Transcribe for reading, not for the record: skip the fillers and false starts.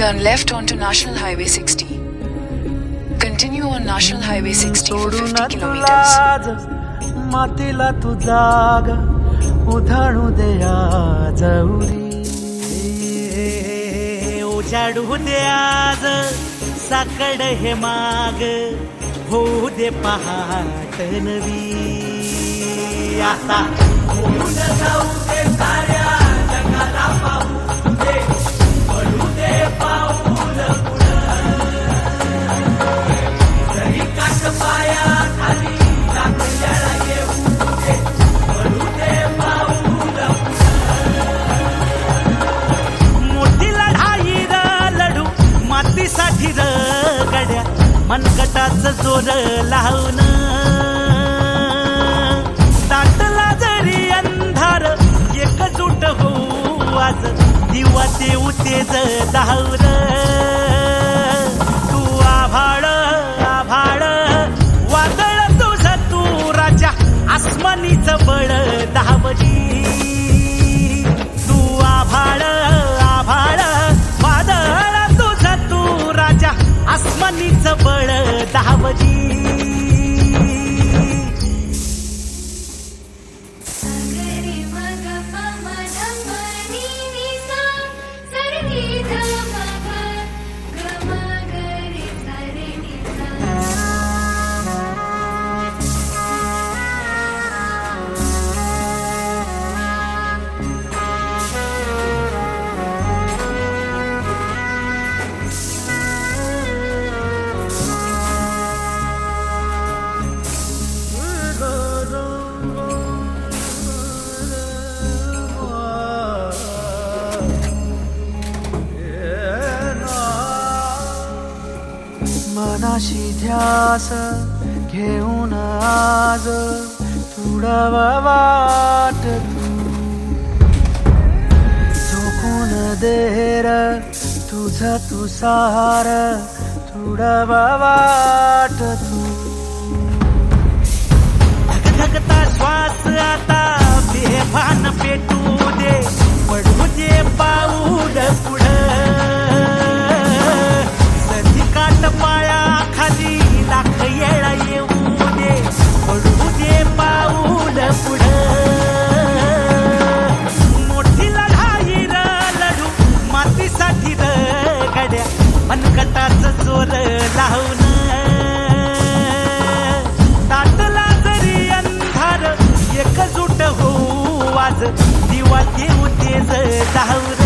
Turn left onto National Highway 60. Continue on National Highway 60 for 50 kilometers. मातीला तू जाग उधाणू दे आज उरी उजाडू दे आज साकड हे माग होऊ दे पहाट नवी आता होऊन जाऊ दे साऱ्या जगाला पाहू दे पडू दे पाऊल पुढं जरी काट पाया खाली लागल्याला येऊ दे पडू दे पाऊल मोठी लढाई र लढू मातीसाठी र गड्या मनगटाचं जोर लावून दाटला जरी अंधार एकजूट होऊ आज दिवा देऊ तेज धावर तू आभाळ आभाळ वादळ तुझं तू राजा आसमानीच बळ धावली तू आभाळ आभाळ वादळ तुझं तू राजा आसमानीच बळ धावली मनाशी ध्यास घेऊन आज तुडव वाट झोकून देर तुझ तू सार तुडव वाट तू धगधगता श्वास आता बेभान पेटू दे पडू दे पाऊल पुढं काट पाया खाली लाख येळा येऊ दे पडू दे पाऊल पुढं मोठी लढाई र लढू मातीसाठी र गड्या मनगटाचं जोर लावून दाटला जरी अंधार एकजूट होऊ आज दिवा देऊ तेज धावर